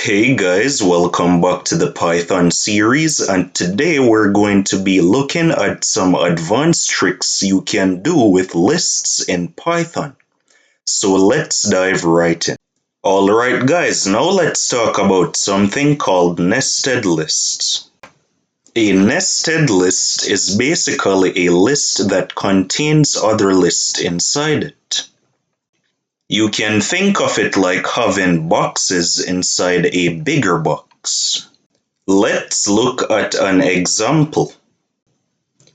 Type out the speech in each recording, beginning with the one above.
Hey guys, welcome back to the Python series, and today we're going to be looking at some advanced tricks you can do with lists in Python. So let's dive right in. Alright guys, now let's talk about something called nested lists. A nested list is basically a list that contains other lists inside it. You can think of it like having boxes inside a bigger box. Let's look at an example.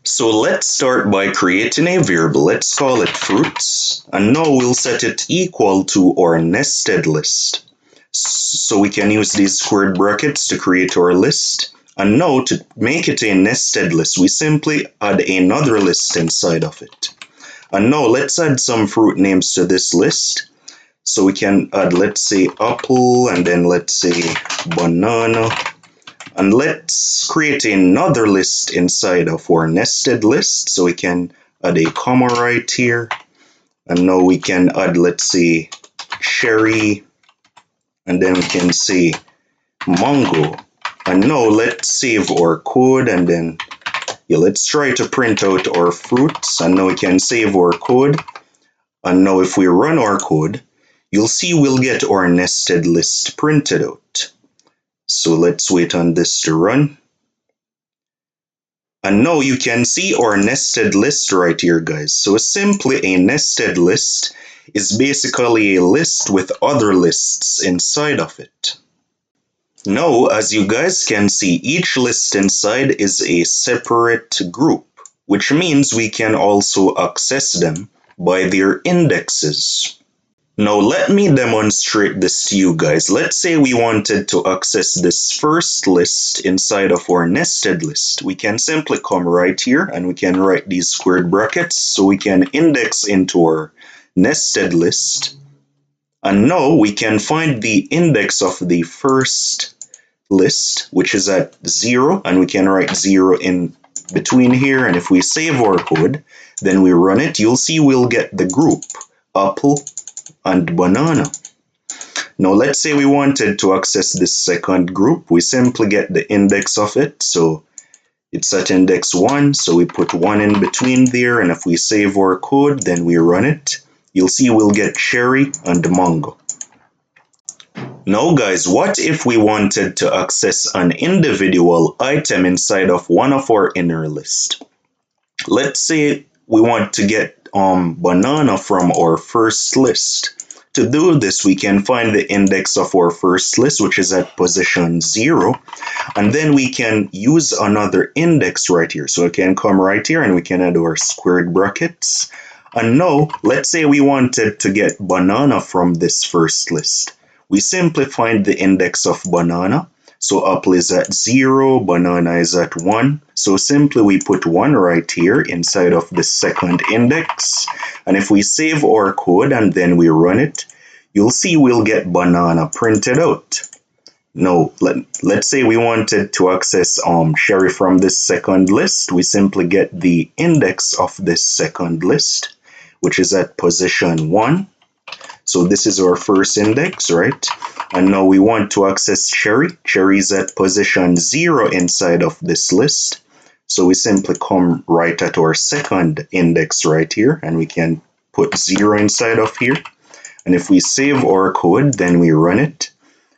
So let's start by creating a variable. Let's call it fruits. And now we'll set it equal to our nested list. So we can use these squared brackets to create our list. And now to make it a nested list, we simply add another list inside of it. And now let's add some fruit names to this list. So we can add, let's say, apple, and then let's say banana. And let's create another list inside of our nested list. So we can add a comma right here. And now we can add, let's say, cherry. And then we can say mango. And now let's save our code, and then let's try to print out our fruits. And now we can save our code. And now if we run our code, you'll see we'll get our nested list printed out. So let's wait on this to run. And now you can see our nested list right here, guys. So simply a nested list is basically a list with other lists inside of it. Now, as you guys can see, each list inside is a separate group, which means we can also access them by their indexes. Now let me demonstrate this to you guys. Let's say we wanted to access this first list inside of our nested list. We can simply come right here and we can write these squared brackets so we can index into our nested list. And now we can find the index of the first list, which is at 0, and we can write 0 in between here. And if we save our code, then we run it, you'll see we'll get the group apple and banana. Now let's say we wanted to access this second group. We simply get the index of it. So it's at index 1, so we put 1 in between there, and if we save our code, then we run it, you'll see we'll get cherry and mango. Now guys, what if we wanted to access an individual item inside of one of our inner list? Let's say we want to get banana from our first list. To do this, we can find the index of our first list, which is at position 0, and then we can use another index right here. So we can come right here and we can add our squared brackets. And now, let's say we wanted to get banana from this first list. We simply find the index of banana. So apple is at 0, banana is at 1. So simply we put 1 right here inside of the second index. And if we save our code and then we run it, you'll see we'll get banana printed out. Now, let's say we wanted to access cherry from this second list. We simply get the index of this second list, which is at position 1. So this is our first index, right? And now we want to access cherry. Cherry is at position 0 inside of this list. So we simply come right at our second index right here, and we can put 0 inside of here. And if we save our code, then we run it,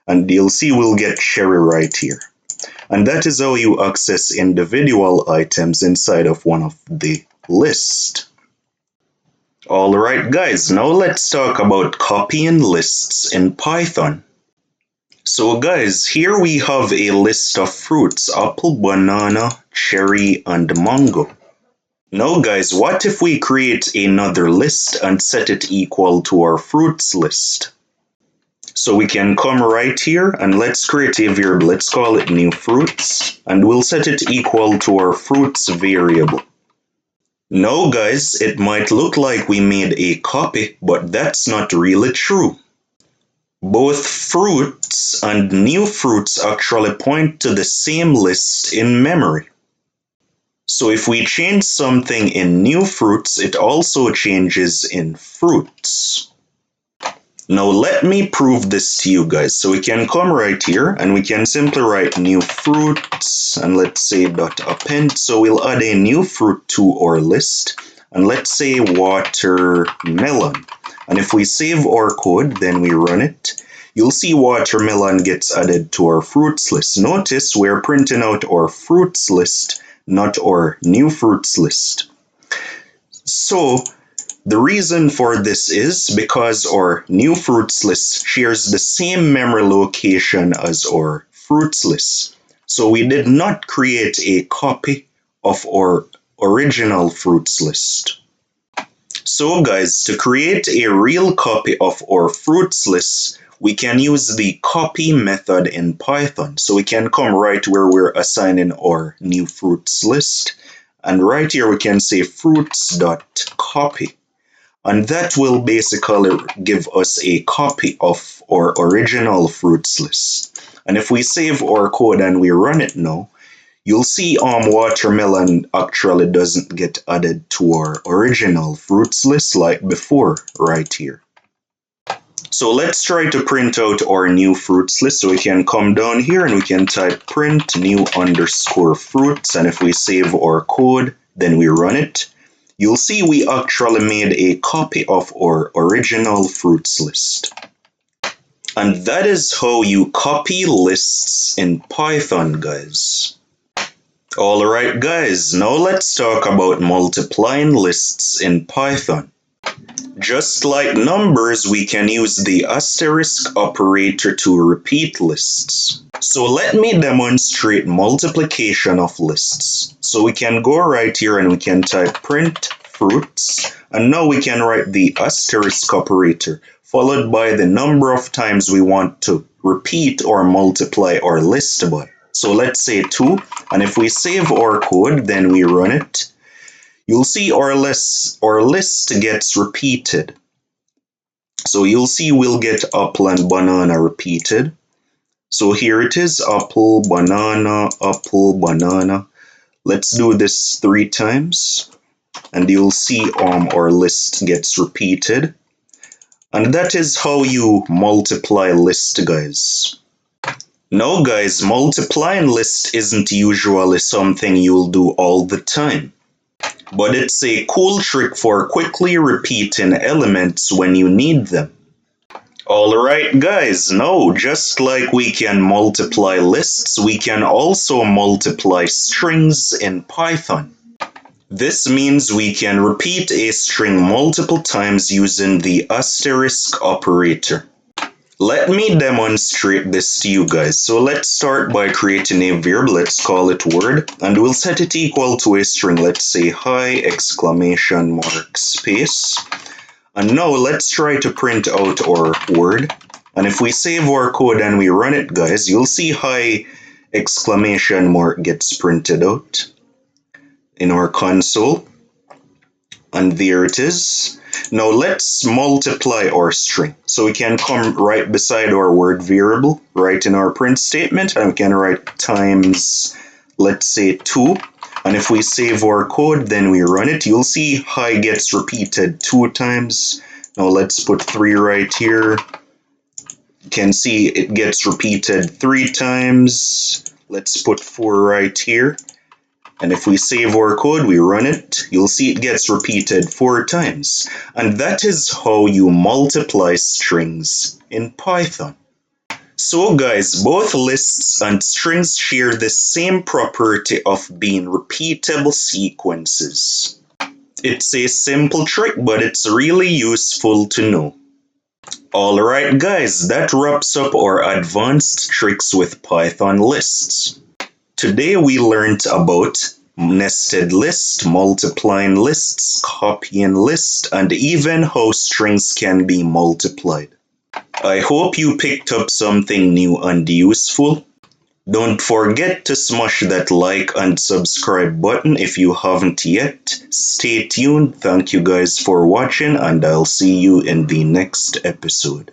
and you'll see we'll get cherry right here. And that is how you access individual items inside of one of the lists. Alright guys, now let's talk about copying lists in Python. So guys, here we have a list of fruits: apple, banana, cherry, and mango. Now guys, what if we create another list and set it equal to our fruits list? So we can come right here and let's create a variable. Let's call it new fruits, and we'll set it equal to our fruits variable. Now guys, it might look like we made a copy, but that's not really true. Both fruits and new fruits actually point to the same list in memory. So if we change something in new fruits, it also changes in fruits. Now let me prove this to you guys. So we can come right here and we can simply write new fruits and let's say dot append. So we'll add a new fruit to our list and let's say watermelon. And if we save our code, then we run it, you'll see watermelon gets added to our fruits list. Notice we're printing out our fruits list, not our new fruits list. So the reason for this is because our new fruits list shares the same memory location as our fruits list. So we did not create a copy of our original fruits list. So guys, to create a real copy of our fruits list, we can use the copy method in Python. So we can come right where we're assigning our new fruits list. And right here we can say fruits.copy. And that will basically give us a copy of our original fruits list. And if we save our code and we run it now, you'll see watermelon actually doesn't get added to our original fruits list like before right here. So let's try to print out our new fruits list. So we can come down here and we can type print new underscore fruits. And if we save our code, then we run it, you'll see we actually made a copy of our original fruits list. And that is how you copy lists in Python, guys. Alright guys, now let's talk about multiplying lists in Python. Just like numbers, we can use the asterisk operator to repeat lists. So let me demonstrate multiplication of lists. So we can go right here and we can type print fruits, and now we can write the asterisk operator followed by the number of times we want to repeat or multiply our list by. So let's say 2, and if we save our code, then we run it, you'll see our list gets repeated. So you'll see we'll get apple and banana repeated. So here it is, apple, banana, apple, banana. Let's do this 3 times. And you'll see our list gets repeated. And that is how you multiply list, guys. Now guys, multiplying list isn't usually something you'll do all the time, but it's a cool trick for quickly repeating elements when you need them. Alright guys, now just like we can multiply lists, we can also multiply strings in Python. This means we can repeat a string multiple times using the asterisk operator. Let me demonstrate this to you guys. So let's start by creating a variable. Let's call it word, and we'll set it equal to a string. Let's say hi exclamation mark space. And now let's try to print out our word. And if we save our code and we run it, guys, you'll see hi exclamation mark gets printed out in our console. And there it is. Now let's multiply our string. So we can come right beside our word variable, write in our print statement, and we can write times, let's say 2. And if we save our code, then we run it, you'll see hi gets repeated 2 times. Now let's put 3 right here. You can see it gets repeated 3 times. Let's put 4 right here. And if we save our code, we run it, you'll see it gets repeated 4 times. And that is how you multiply strings in Python. So guys, both lists and strings share the same property of being repeatable sequences. It's a simple trick, but it's really useful to know. Alright guys, that wraps up our advanced tricks with Python lists. Today we learned about nested list, multiplying lists, copying list, and even how strings can be multiplied. I hope you picked up something new and useful. Don't forget to smash that like and subscribe button if you haven't yet. Stay tuned. Thank you guys for watching, and I'll see you in the next episode.